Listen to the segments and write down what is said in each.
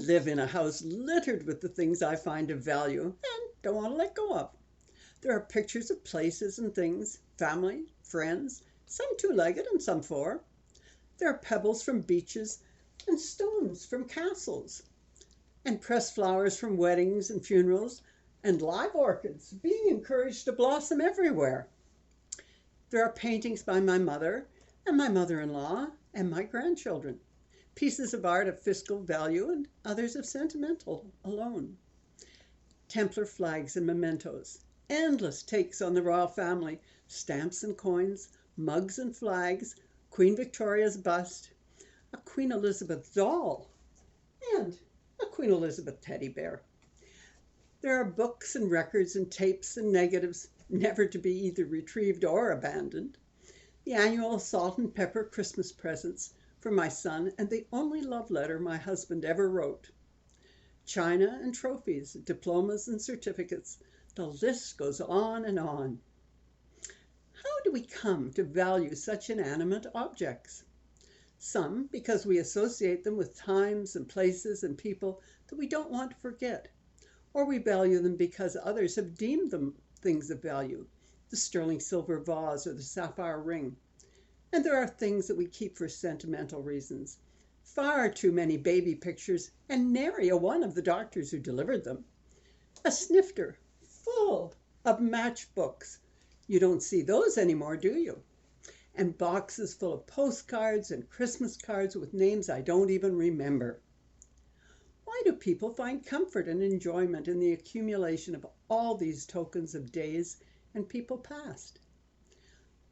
live in a house littered with the things I find of value and don't want to let go of. There are pictures of places and things, family, friends, some two-legged and some four. There are pebbles from beaches and stones from castles, and pressed flowers from weddings and funerals, and live orchids being encouraged to blossom everywhere. There are paintings by my mother and my mother-in-law and my grandchildren, pieces of art of fiscal value and others of sentimental alone. Templar flags and mementos, endless takes on the royal family, stamps and coins, mugs and flags, Queen Victoria's bust, a Queen Elizabeth doll, and a Queen Elizabeth teddy bear. There are books and records and tapes and negatives, never to be either retrieved or abandoned. The annual salt and pepper Christmas presents for my son, and the only love letter my husband ever wrote. China and trophies, diplomas and certificates. The list goes on and on. How do we come to value such inanimate objects? Some because we associate them with times and places and people that we don't want to forget, or we value them because others have deemed them things of value, the sterling silver vase or the sapphire ring. And there are things that we keep for sentimental reasons. Far too many baby pictures, and nary a one of the doctors who delivered them. A snifter full of matchbooks. You don't see those anymore, do you? And boxes full of postcards and Christmas cards with names I don't even remember. Why do people find comfort and enjoyment in the accumulation of all these tokens of days and people past?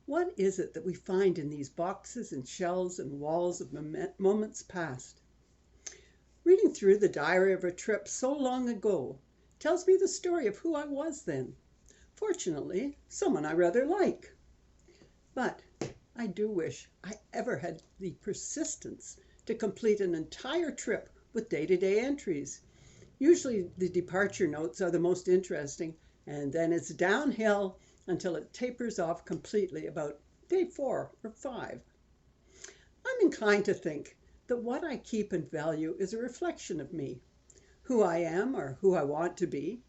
What is it that we find in these boxes and shelves and walls of moments past? Reading through the diary of a trip so long ago tells me the story of who I was then. Fortunately, someone I rather like. But I do wish I ever had the persistence to complete an entire trip with day-to-day entries. Usually the departure notes are the most interesting, and then it's downhill until it tapers off completely about day 4 or 5. I'm inclined to think that what I keep and value is a reflection of me, who I am or who I want to be,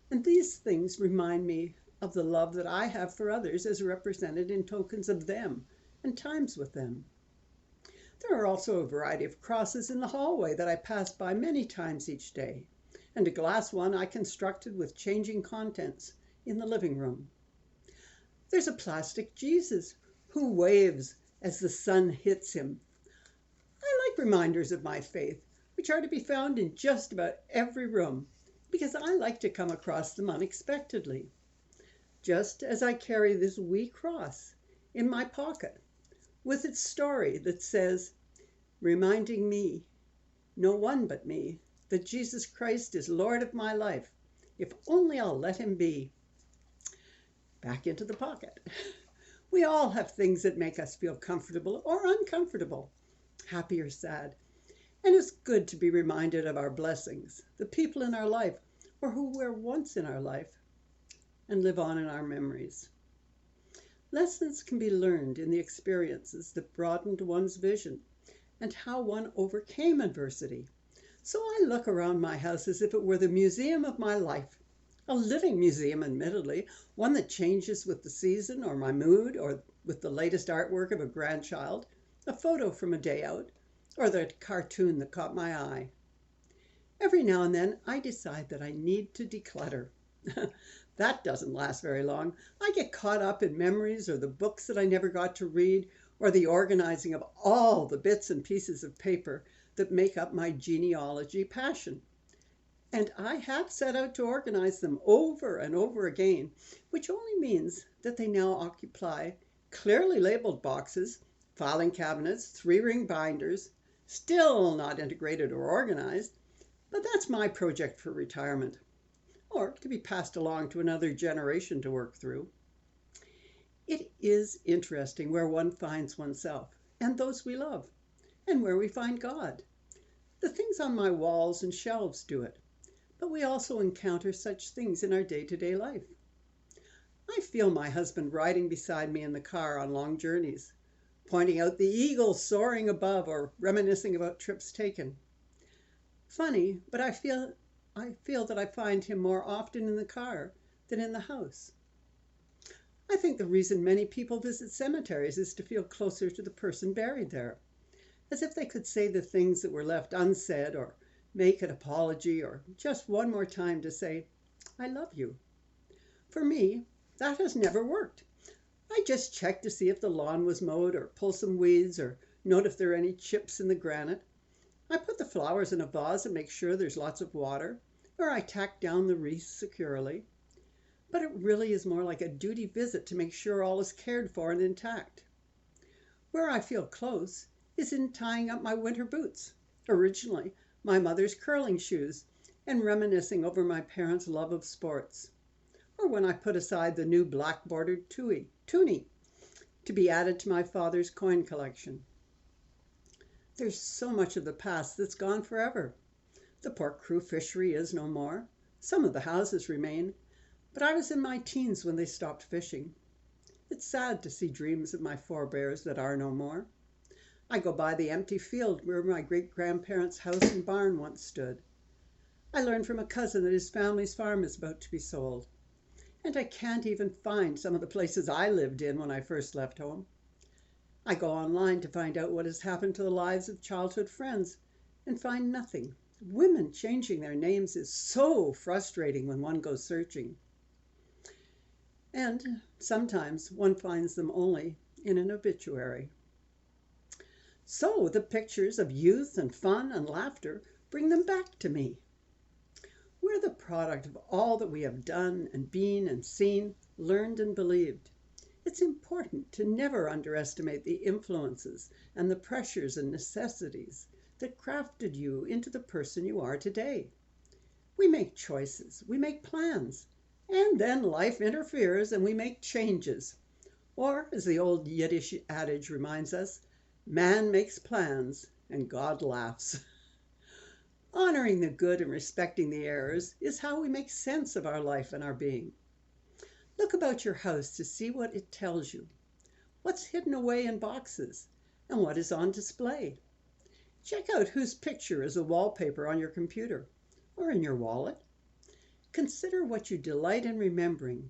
and these things remind me of the love that I have for others as represented in tokens of them and times with them. There are also a variety of crosses in the hallway that I pass by many times each day, and a glass one I constructed with changing contents in the living room. There's a plastic Jesus who waves as the sun hits him. I like reminders of my faith, which are to be found in just about every room, because I like to come across them unexpectedly. Just as I carry this wee cross in my pocket, with its story that says, reminding me, no one but me, that Jesus Christ is Lord of my life, if only I'll let him be. Back into the pocket. We all have things that make us feel comfortable or uncomfortable, happy or sad. And it's good to be reminded of our blessings, the people in our life, or who were once in our life, and live on in our memories. Lessons can be learned in the experiences that broadened one's vision and how one overcame adversity. So I look around my house as if it were the museum of my life. A living museum, admittedly, one that changes with the season or my mood or with the latest artwork of a grandchild, a photo from a day out, or the cartoon that caught my eye. Every now and then I decide that I need to declutter. That doesn't last very long. I get caught up in memories or the books that I never got to read or the organizing of all the bits and pieces of paper that make up my genealogy passion. And I have set out to organize them over and over again, which only means that they now occupy clearly labeled boxes, filing cabinets, 3-ring binders, still not integrated or organized, but that's my project for retirement, or to be passed along to another generation to work through. It is interesting where one finds oneself and those we love, and where we find God. The things on my walls and shelves do it, but we also encounter such things in our day-to-day life. I feel my husband riding beside me in the car on long journeys, pointing out the eagle soaring above or reminiscing about trips taken. Funny, but I feel that I find him more often in the car than in the house. I think the reason many people visit cemeteries is to feel closer to the person buried there, as if they could say the things that were left unsaid, or make an apology, or just one more time to say, I love you. For me, that has never worked. I just check to see if the lawn was mowed, or pull some weeds, or note if there are any chips in the granite. I put the flowers in a vase and make sure there's lots of water, or I tack down the wreath securely. But it really is more like a duty visit to make sure all is cared for and intact. Where I feel close is in tying up my winter boots, originally my mother's curling shoes, and reminiscing over my parents' love of sports. Or when I put aside the new black bordered toonie to be added to my father's coin collection. There's so much of the past that's gone forever. The Port Crew fishery is no more. Some of the houses remain, but I was in my teens when they stopped fishing. It's sad to see dreams of my forebears that are no more. I go by the empty field where my great-grandparents' house and barn once stood. I learned from a cousin that his family's farm is about to be sold, and I can't even find some of the places I lived in when I first left home. I go online to find out what has happened to the lives of childhood friends and find nothing. Women changing their names is so frustrating when one goes searching. And sometimes one finds them only in an obituary. So the pictures of youth and fun and laughter bring them back to me. We're the product of all that we have done and been and seen, learned and believed. It's important to never underestimate the influences and the pressures and necessities that crafted you into the person you are today. We make choices, we make plans, and then life interferes and we make changes. Or, as the old Yiddish adage reminds us, man makes plans and God laughs. Honoring the good and respecting the errors is how we make sense of our life and our being. Look about your house to see what it tells you, what's hidden away in boxes, and what is on display. Check out whose picture is the wallpaper on your computer or in your wallet. Consider what you delight in remembering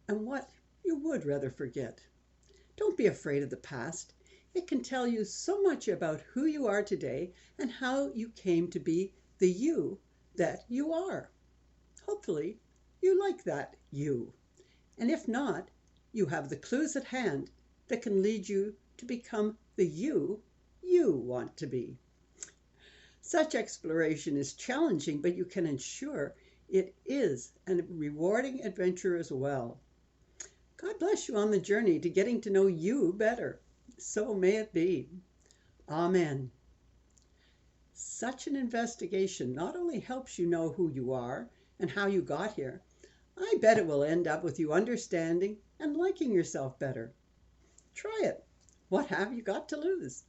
and what you would rather forget. Don't be afraid of the past. It can tell you so much about who you are today and how you came to be the you that you are. Hopefully, you like that you. And if not, you have the clues at hand that can lead you to become the you want to be. Such exploration is challenging, but you can ensure it is a rewarding adventure as well. God bless you on the journey to getting to know you better. So may it be. Amen. Such an investigation not only helps you know who you are and how you got here, I bet it will end up with you understanding and liking yourself better. Try it. What have you got to lose?